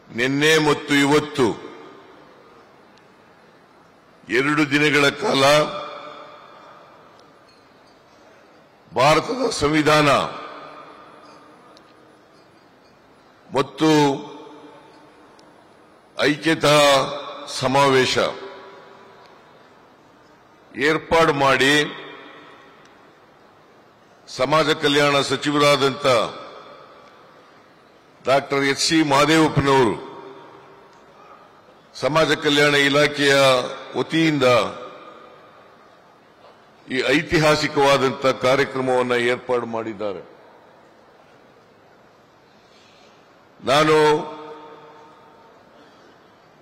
ನಿನ್ನೆ ಮತ್ತು ಇವತ್ತು 2 ದಿನಗಳ ಕಾಲ ಭಾರತದ ಸಂವಿಧಾನ ಮತ್ತು ಐಕ್ಯತಾ ಸಮಾವೇಶ ಏರ್ಪಾಡು ಮಾಡಿ ಸಮಾಜ ಕಲ್ಯಾಣ ಸಚಿವರಾದಂಥ ಡಾಕ್ಟರ್ ಎಚ್.ಸಿ. ಮಹದೇವಪ್ಪನವರು ಸಮಾಜ ಕಲ್ಯಾಣ ಇಲಾಖೆಯ ವತಿಯಿಂದ ಈ ಐತಿಹಾಸಿಕವಾದಂಥ ಕಾರ್ಯಕ್ರಮವನ್ನು ಏರ್ಪಾಡು ಮಾಡಿದ್ದಾರೆ. ನಾನು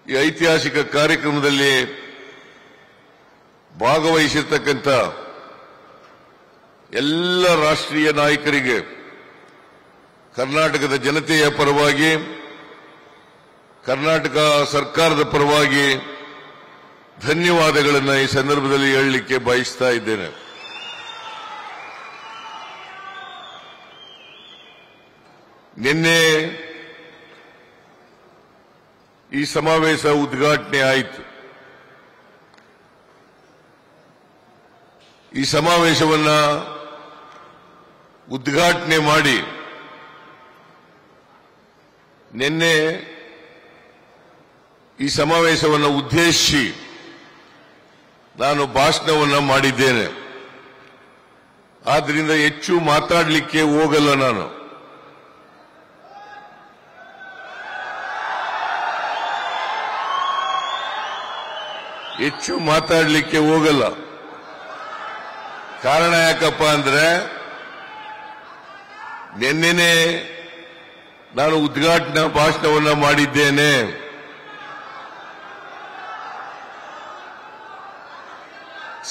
ಈ ಐತಿಹಾಸಿಕ ಕಾರ್ಯಕ್ರಮದಲ್ಲಿ ಭಾಗವಹಿಸಿರ್ತಕ್ಕಂಥ ಎಲ್ಲ ರಾಷ್ಟ್ರೀಯ ನಾಯಕರಿಗೆ ಕರ್ನಾಟಕದ ಜನತೆಯ ಪರವಾಗಿ ಕರ್ನಾಟಕ ಸರ್ಕಾರದ ಪರವಾಗಿ ಧನ್ಯವಾದಗಳನ್ನು ಈ ಸಂದರ್ಭದಲ್ಲಿ ಹೇಳಲಿಕ್ಕೆ ಬಯಸ್ತಾ ಇದ್ದೇನೆ. ನಿನ್ನೆ ಈ ಸಮಾವೇಶ ಉದ್ಘಾಟನೆ ಆಯಿತು. ಈ ಸಮಾವೇಶವನ್ನ ಉದ್ಘಾಟನೆ ಮಾಡಿ ನಿನ್ನೆ ಈ ಸಮಾವೇಶವನ್ನು ಉದ್ದೇಶಿಸಿ ನಾನು ಭಾಷಣವನ್ನು ಮಾಡಿದ್ದೇನೆ. ಆದ್ದರಿಂದ ಹೆಚ್ಚು ಮಾತಾಡಲಿಕ್ಕೆ ಹೋಗಲ್ಲ. ನಾನು ಹೆಚ್ಚು ಮಾತಾಡಲಿಕ್ಕೆ ಹೋಗಲ್ಲ. ಕಾರಣ ಯಾಕಪ್ಪ ಅಂದ್ರೆ ನಿನ್ನೆನೆ ನಾನು ಉದ್ಘಾಟನಾ ಭಾಷಣವನ್ನು ಮಾಡಿದ್ದೇನೆ.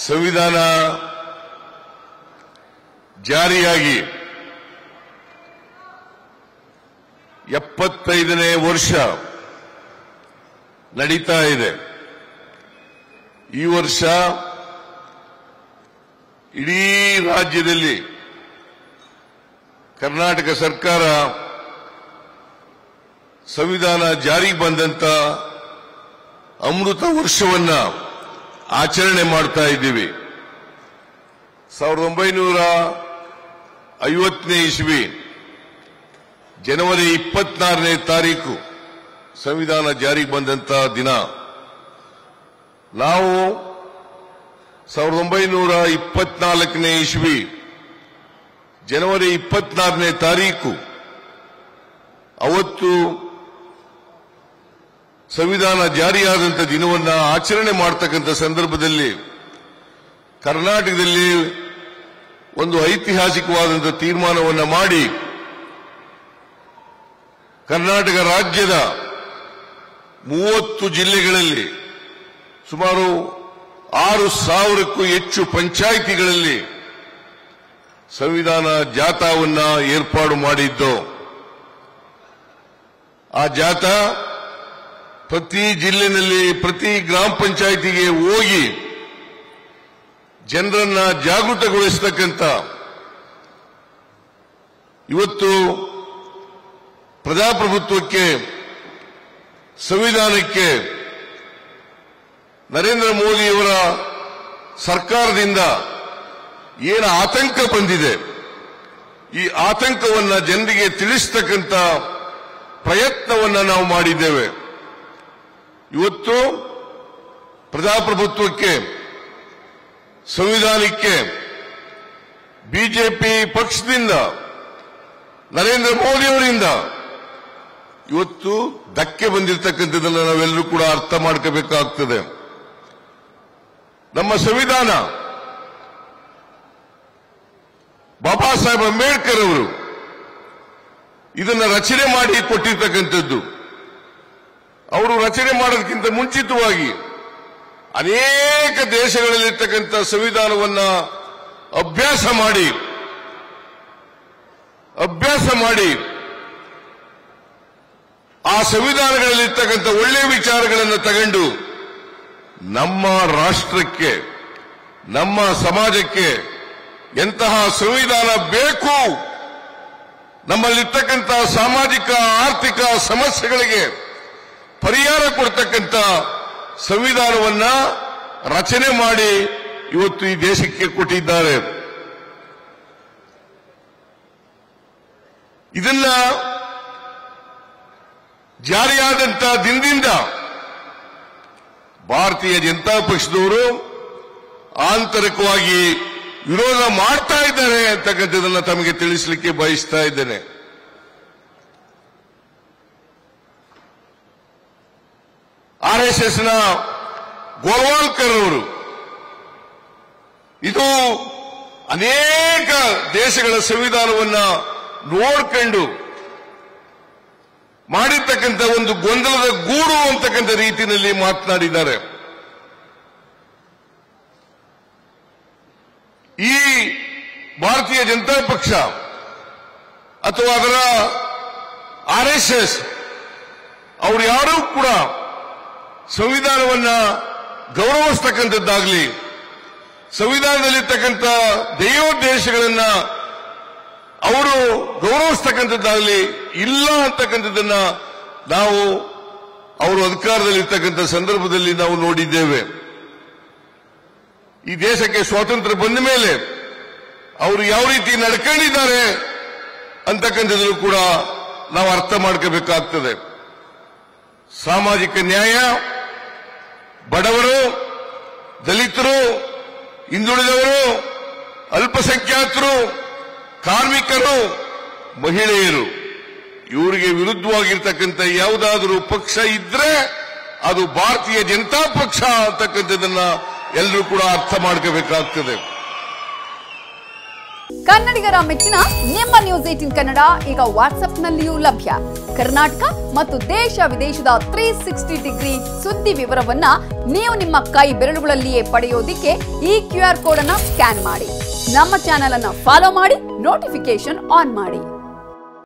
ಸಂವಿಧಾನ ಜಾರಿಯಾಗಿ 75ನೇ ವರ್ಷ ನಡೀತಾ ಇದೆ. ಈ ವರ್ಷ ಇಡೀ ರಾಜ್ಯದಲ್ಲಿ ಕರ್ನಾಟಕ ಸರ್ಕಾರ ಸಂವಿಧಾನ ಜಾರಿಗೆ ಬಂದಂತ ಅಮೃತ ವರ್ಷವನ್ನ ಆಚರಣೆ ಮಾಡ್ತಾ ಇದ್ದೀವಿ. 1950ನೇ ಇಸ್ವಿ ಜನವರಿ 24ನೇ ತಾರೀಕು ಸಂವಿಧಾನ ಜಾರಿಗೆ ಬಂದಂತ ದಿನ. ನಾವು 1924ನೇ ಇಸ್ವಿ ಜನವರಿ 24ನೇ ತಾರೀಕು ಅವತ್ತು ಸಂವಿಧಾನ ಜಾರಿಯಾದಂಥ ದಿನವನ್ನ ಆಚರಣೆ ಮಾಡತಕ್ಕಂಥ ಸಂದರ್ಭದಲ್ಲಿ ಕರ್ನಾಟಕದಲ್ಲಿ ಒಂದು ಐತಿಹಾಸಿಕವಾದಂಥ ತೀರ್ಮಾನವನ್ನು ಮಾಡಿ ಕರ್ನಾಟಕ ರಾಜ್ಯದ 30 ಜಿಲ್ಲೆಗಳಲ್ಲಿ ಸುಮಾರು 6,000ಕ್ಕೂ ಹೆಚ್ಚು ಪಂಚಾಯಿತಿಗಳಲ್ಲಿ ಸಂವಿಧಾನ ಜಾಥಾವನ್ನ ಏರ್ಪಾಡು ಮಾಡಿದ್ದು. ಆ ಜಾಥಾ ಪ್ರತಿ ಜಿಲ್ಲೆಯಲ್ಲಿ ಪ್ರತಿ ಗ್ರಾಮ ಪಂಚಾಯಿತಿಗೆ ಹೋಗಿ ಜನರನ್ನ ಜಾಗೃತಗೊಳಿಸತಕ್ಕಂಥ ಇವತ್ತು ಪ್ರಜಾಪ್ರಭುತ್ವಕ್ಕೆ ಸಂವಿಧಾನಕ್ಕೆ ನರೇಂದ್ರ ಮೋದಿಯವರ ಸರ್ಕಾರದಿಂದ ಏನು ಆತಂಕ ಬಂದಿದೆ, ಈ ಆತಂಕವನ್ನ ಜನರಿಗೆ ತಿಳಿಸತಕ್ಕಂಥ ಪ್ರಯತ್ನವನ್ನ ನಾವು ಮಾಡಿದ್ದೇವೆ. ಇವತ್ತು ಪ್ರಜಾಪ್ರಭುತ್ವಕ್ಕೆ ಸಂವಿಧಾನಕ್ಕೆ ಬಿಜೆಪಿ ಪಕ್ಷದಿಂದ ನರೇಂದ್ರ ಮೋದಿಯವರಿಂದ ಇವತ್ತು ಧಕ್ಕೆ ಬಂದಿರತಕ್ಕಂಥದ್ದನ್ನು ನಾವೆಲ್ಲರೂ ಕೂಡ ಅರ್ಥ ಮಾಡ್ಕೋಬೇಕಾಗ್ತದೆ. ನಮ್ಮ ಸಂವಿಧಾನ ಬಾಬಾ ಸಾಹೇಬ್ ಅಂಬೇಡ್ಕರ್ ಅವರು ಇದನ್ನು ರಚನೆ ಮಾಡಿ ಕೊಟ್ಟಿರ್ತಕ್ಕಂಥದ್ದು. ಅವರು ರಚನೆ ಮಾಡೋದಕ್ಕಿಂತ ಮುಂಚಿತವಾಗಿ ಅನೇಕ ದೇಶಗಳಲ್ಲಿರ್ತಕ್ಕಂಥ ಸಂವಿಧಾನವನ್ನ ಅಭ್ಯಾಸ ಮಾಡಿ ಆ ಸಂವಿಧಾನಗಳಲ್ಲಿರ್ತಕ್ಕಂಥ ಒಳ್ಳೆಯ ವಿಚಾರಗಳನ್ನು ತಗೊಂಡು ನಮ್ಮ ರಾಷ್ಟ್ರಕ್ಕೆ ನಮ್ಮ ಸಮಾಜಕ್ಕೆ ಎಂತಹ ಸಂವಿಧಾನ ಬೇಕು, ನಮ್ಮಲ್ಲಿರ್ತಕ್ಕಂಥ ಸಾಮಾಜಿಕ ಆರ್ಥಿಕ ಸಮಸ್ಯೆಗಳಿಗೆ ಪರಿಹಾರ ಕೊಡ್ತಕ್ಕಂಥ ಸಂವಿಧಾನವನ್ನ ರಚನೆ ಮಾಡಿ ಇವತ್ತು ಈ ದೇಶಕ್ಕೆ ಕೊಟ್ಟಿದ್ದಾರೆ. ಇದನ್ನ ಜಾರಿಯಾದಂತ ದಿನದಿಂದ ಭಾರತೀಯ ಜನತಾ ಪಕ್ಷದವರು ಆಂತರಿಕವಾಗಿ ವಿರೋಧ ಮಾಡ್ತಾ ಇದ್ದಾರೆ ಅಂತಕ್ಕಂಥದ್ದನ್ನ ತಮಗೆ ತಿಳಿಸಲಿಕ್ಕೆ ಬಯಸ್ತಾ ಇದ್ದೇನೆ. ಆರ್ಎಸ್ಎಸ್ನ ಗೋಲ್ವಾಲ್ಕರ್ ಅವರು ಇದು ಅನೇಕ ದೇಶಗಳ ಸಂವಿಧಾನವನ್ನ ನೋಡ್ಕೊಂಡು ಮಾಡಿರ್ತಕ್ಕಂಥ ಒಂದು ಗೊಂದಲದ ಗೂಡು ಅಂತಕ್ಕಂಥ ರೀತಿಯಲ್ಲಿ ಮಾತನಾಡಿದ್ದಾರೆ. ಈ ಭಾರತೀಯ ಜನತಾ ಪಕ್ಷ ಅಥವಾ ಅದರ ಆರ್ಎಸ್ಎಸ್ ಅವರು ಯಾರೂ ಕೂಡ ಸಂವಿಧಾನವನ್ನ ಗೌರವಿಸ್ತಕ್ಕಂಥದ್ದಾಗಲಿ ಸಂವಿಧಾನದಲ್ಲಿರ್ತಕ್ಕಂಥ ದೈವೋದ್ದೇಶಗಳನ್ನ ಅವರು ಗೌರವಿಸ್ತಕ್ಕಂಥದ್ದಾಗಲಿ ಇಲ್ಲ ಅಂತಕ್ಕಂಥದ್ದನ್ನ ನಾವು ಅವರು ಅಧಿಕಾರದಲ್ಲಿರ್ತಕ್ಕಂಥ ಸಂದರ್ಭದಲ್ಲಿ ನಾವು ನೋಡಿದ್ದೇವೆ. ಈ ದೇಶಕ್ಕೆ ಸ್ವಾತಂತ್ರ್ಯ ಬಂದ ಮೇಲೆ ಅವರು ಯಾವ ರೀತಿ ನಡ್ಕೊಂಡಿದ್ದಾರೆ ಅಂತಕ್ಕಂಥದ್ದು ಕೂಡ ನಾವು ಅರ್ಥ ಮಾಡ್ಕೋಬೇಕಾಗ್ತದೆ. ಸಾಮಾಜಿಕ ನ್ಯಾಯ, ಬಡವರು, ದಲಿತರು, ಹಿಂದುಳಿದವರು, ಅಲ್ಪಸಂಖ್ಯಾತರು, ಕಾರ್ಮಿಕರು, ಮಹಿಳೆಯರು ಇವರಿಗೆ ವಿರುದ್ಧವಾಗಿರ್ತಕ್ಕಂಥ ಯಾವುದಾದರೂ ಪಕ್ಷ ಇದ್ರೆ ಅದು ಭಾರತೀಯ ಜನತಾ ಪಕ್ಷ ಅಂತಕ್ಕಂಥದ್ದನ್ನ ಎಲ್ಲರೂ ಕೂಡ ಅರ್ಥ ಮಾಡ್ಕೋಬೇಕಾಗ್ತದೆ. ಕನ್ನಡಿಗರ ಮೆಚ್ಚಿನ ನಿಮ್ಮ ನ್ಯೂಸ್ 18 ಕನ್ನಡ ಈಗ ವಾಟ್ಸ್ಆಪ್ನಲ್ಲಿಯೂ ಲಭ್ಯ. ಕರ್ನಾಟಕ ಮತ್ತು ದೇಶ ವಿದೇಶದ 360 ಡಿಗ್ರಿ ಸುದ್ದಿ ವಿವರವನ್ನ ನೀವು ನಿಮ್ಮ ಕೈ ಬೆರಳುಗಳಲ್ಲಿಯೇ ಪಡೆಯೋದಿಕ್ಕೆ ಈ QR ಕೋಡ್ ಅನ್ನು ಸ್ಕ್ಯಾನ್ ಮಾಡಿ. ನಮ್ಮ ಚಾನೆಲ್ ಅನ್ನು ಫಾಲೋ ಮಾಡಿ, ನೋಟಿಫಿಕೇಶನ್ ಆನ್ ಮಾಡಿ.